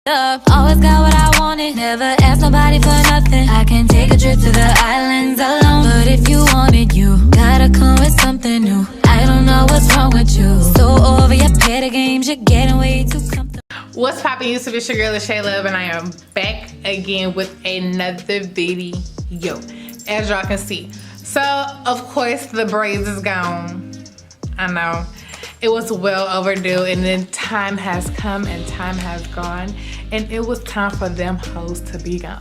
Always got what I wanted, never asked nobody for nothing. I can take a trip to the islands alone, but if you want it, you gotta come with something new. I don't know what's wrong with you. So over your petty games, you're getting way too comfortable. What's poppin' YouTube? It's your girl Lachey Love, and I am back again with another video. As y'all can see, so of course the braids is gone. I know it was well overdue, and then time has come and time has gone, and it was time for them hoes to be gone.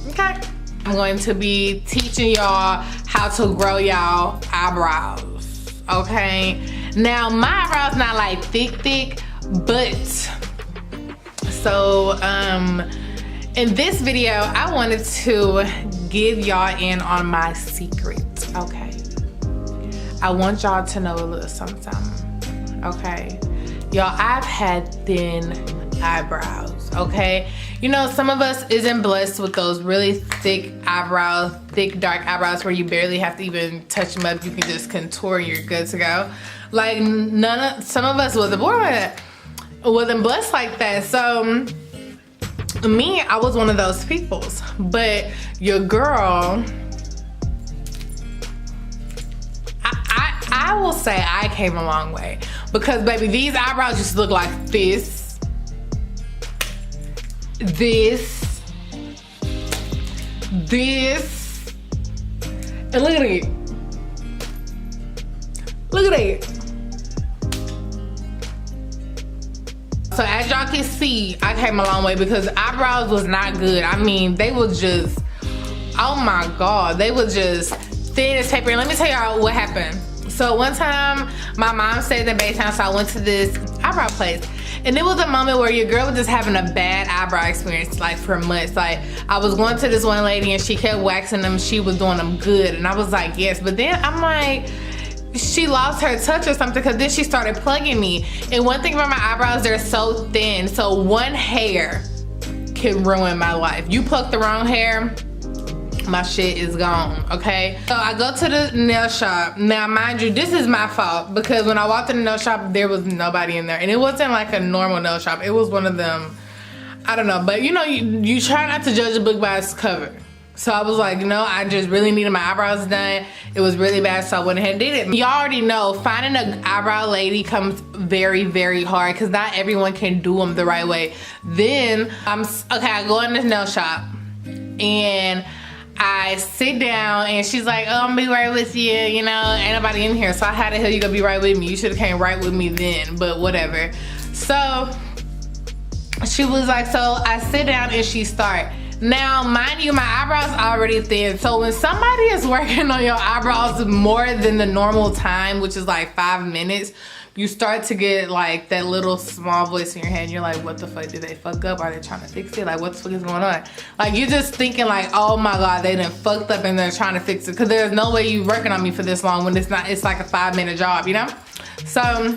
Okay, I'm going to be teaching y'all how to grow y'all eyebrows. Okay, now my eyebrows not like thick, but so in this video I wanted to give y'all in on my secret. Okay, I want y'all to know a little something. Okay, y'all, I've had thin eyebrows. Okay, you know, some of us isn't blessed with those really thick eyebrows, thick dark eyebrows where you barely have to even touch them up. You can just contour and you're good to go. Like some of us wasn't born with it, wasn't blessed like that. So me, I was one of those peoples, but your girl, I will say I came a long way, because baby, these eyebrows just look like this, and look at it. Look at it. So as y'all can see, I came a long way, because eyebrows was not good. I mean, they were just, oh my God, they were just thin as paper. And let me tell y'all what happened. So one time, my mom stayed in Baytown, so I went to this eyebrow place. And it was a moment where your girl was just having a bad eyebrow experience, like for months. Like, I was going to this one lady and she kept waxing them. She was doing them good. And I was like, yes. But then I'm like, she lost her touch or something, because then she started plugging me. And one thing about my eyebrows, they're so thin. So one hair can ruin my life. You pluck the wrong hair, my shit is gone. Okay, so I go to the nail shop. Now mind you, this is my fault, because when I walked in the nail shop, there was nobody in there, and it wasn't like a normal nail shop. It was one of them, I don't know, but you know, you try not to judge a book by its cover. So I was like, you know, I just really needed my eyebrows done. It was really bad, so I went ahead and did it. Y'all already know, finding an eyebrow lady comes very hard, because not everyone can do them the right way. Then I go in this nail shop and I sit down, and she's like, oh, I'm gonna be right with you, you know, ain't nobody in here. So I had to tell you gonna be right with me. You should have came right with me then, but whatever. So she was like, so I sit down and she start. Now, mind you, my eyebrows already thin. So when somebody is working on your eyebrows more than the normal time, which is like 5 minutes, you start to get like that little small voice in your head. You're like, what the fuck, did they fuck up? Are they trying to fix it? Like, what the fuck is going on? Like, you're just thinking like, oh my God, they done fucked up and they're trying to fix it. Because there's no way you working on me for this long when it's not, it's like a 5-minute job, you know? So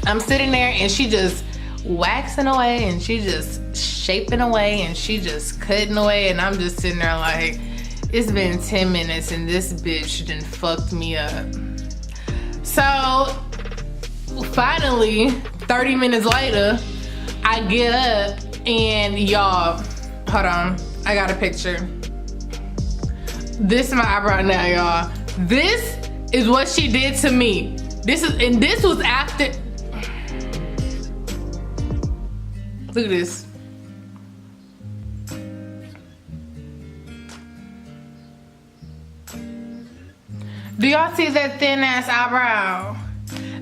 I'm sitting there and she just waxing away, and she just shaping away, and she just cutting away, and I'm just sitting there like, it's been 10 minutes and this bitch done fucked me up. So finally, 30 minutes later, I get up, and y'all, hold on, I got a picture. This is my eyebrow now, y'all. This is what she did to me. This was after. Look at this. Do y'all see that thin ass eyebrow?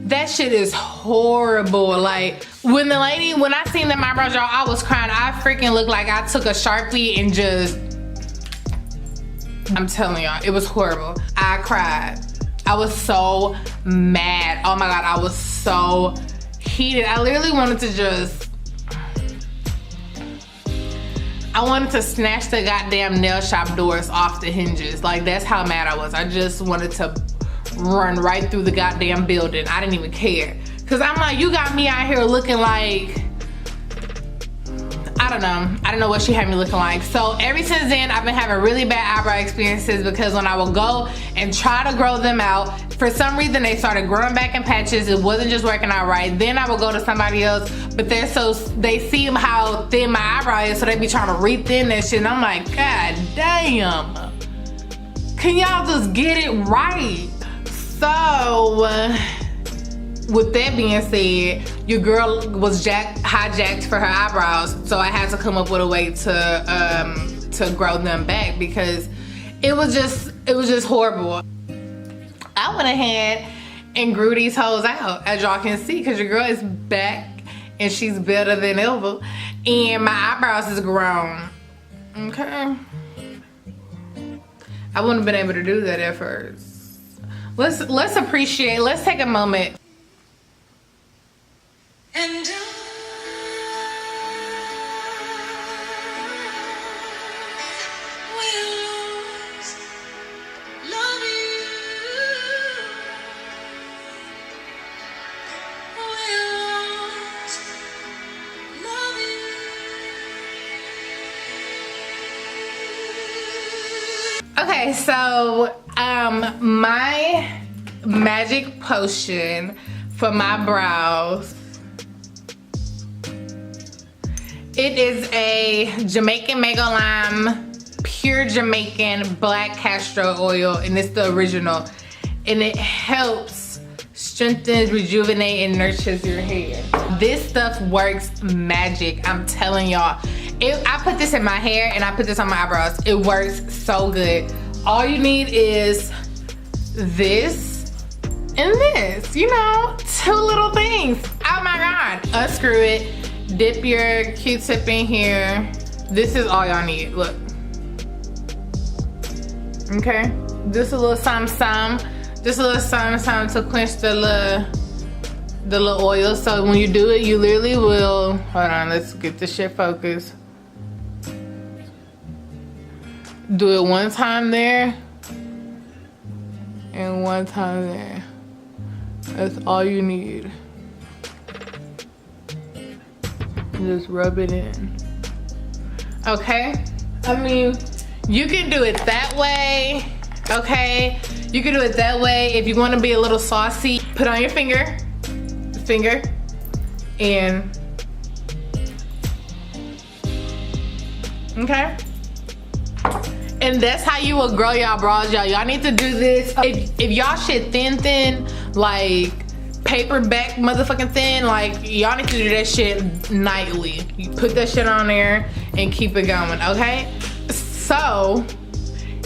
That shit is horrible. Like, when I seen them eyebrows, y'all, I was crying. I freaking looked like I took a Sharpie and just, I'm telling y'all, it was horrible. I cried. I was so mad. Oh my God, I was so heated. I literally wanted to just, I wanted to snatch the goddamn nail shop doors off the hinges. Like, that's how mad I was. I just wanted to run right through the goddamn building. I didn't even care. Cause I'm like, you got me out here looking like, I don't know what she had me looking like. So ever since then, I've been having really bad eyebrow experiences, because when I will go and try to grow them out, for some reason they started growing back in patches. It wasn't just working out right. Then I would go to somebody else, but they see how thin my eyebrow is, so they be trying to re-thin that shit. And I'm like, God damn, can y'all just get it right? So with that being said, your girl was hijacked for her eyebrows, so I had to come up with a way to grow them back, because it was just horrible. I went ahead and grew these hoes out, as y'all can see, because your girl is back and she's better than ever, and my eyebrows is grown. Okay, I wouldn't have been able to do that at first. Let's appreciate. Let's take a moment. And okay, so my magic potion for my brows, it is a Jamaican Mango Lime pure Jamaican black castor oil, and it's the original, and it helps strengthens, rejuvenate, and nurtures your hair. This stuff works magic, I'm telling y'all. I put this in my hair and I put this on my eyebrows. It works so good. All you need is this and this, you know, two little things. Oh my God. Unscrew it, dip your Q-tip in here. This is all y'all need, look. Okay, just a little some, just a little some to quench the little oil. So when you do it, you literally will, hold on, let's get this shit focused. Do it one time there and one time there. That's all you need. Just rub it in. Okay? I mean, you can do it that way, okay? You can do it that way. If you want to be a little saucy, put on your finger, and okay? And that's how you will grow y'all brows, y'all. Y'all need to do this. If y'all shit thin, like paperback motherfucking thin, like y'all need to do that shit nightly. You put that shit on there and keep it going, okay? So,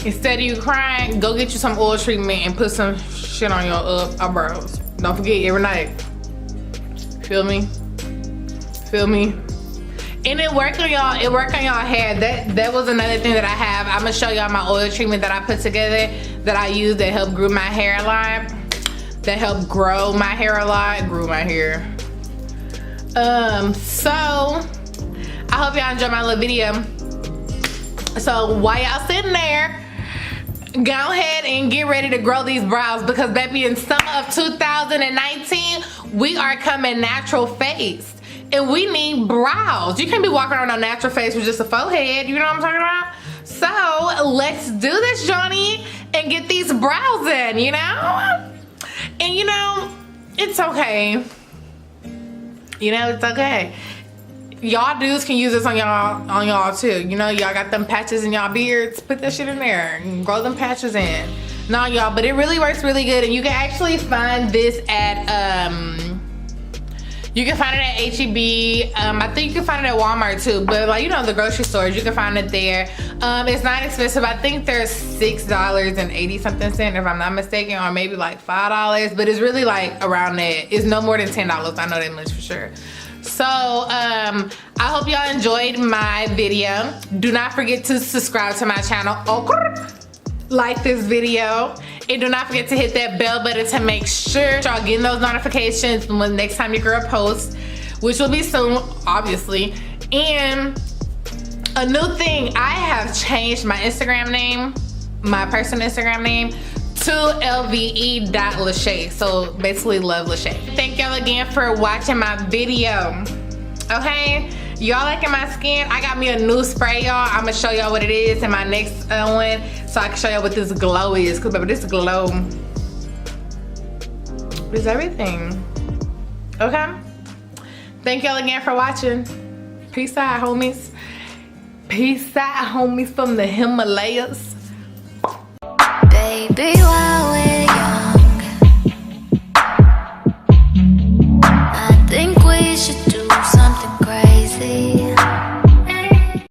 instead of you crying, go get you some oil treatment and put some shit on your eyebrows. Don't forget, every night. Feel me? Feel me? And it worked on y'all. It worked on y'all hair. That was another thing that I have. I'm gonna show y'all my oil treatment that I put together that I use that helped grow my hair a lot. That helped grow my hair a lot. Grew my hair. So I hope y'all enjoyed my little video. So while y'all sitting there, go ahead and get ready to grow these brows, because baby, in summer of 2019, we are coming natural face. And we need brows. You can't be walking around a natural face with just a forehead. You know what I'm talking about? So let's do this, Johnny, and get these brows in, you know? And you know, it's okay. You know, it's okay. Y'all dudes can use this on y'all too. You know, y'all got them patches in y'all beards. Put that shit in there and grow them patches in. No, y'all, but it really works really good. And you can actually find this at you can find it at HEB. I think you can find it at Walmart too, but like, you know, the grocery stores, you can find it there. It's not expensive. I think there's $6.80 something if I'm not mistaken, or maybe like $5, but it's really like around that. It's no more than $10. I know that much for sure. So I hope y'all enjoyed my video. Do not forget to subscribe to my channel. Like this video, and do not forget to hit that bell button to make sure y'all getting those notifications when next time your girl posts, which will be soon, obviously. And a new thing, I have changed my Instagram name, my personal Instagram name, to lve.lashay. So basically, Love Lashay. Thank y'all again for watching my video. Okay, y'all liking my skin? I got me a new spray, y'all. I'm gonna show y'all what it is in my next one, so I can show y'all what this glow is. Cause baby, this glow, is everything. Okay? Thank y'all again for watching. Peace out, homies. Peace out, homies from the Himalayas. Baby, while we're young, I think we should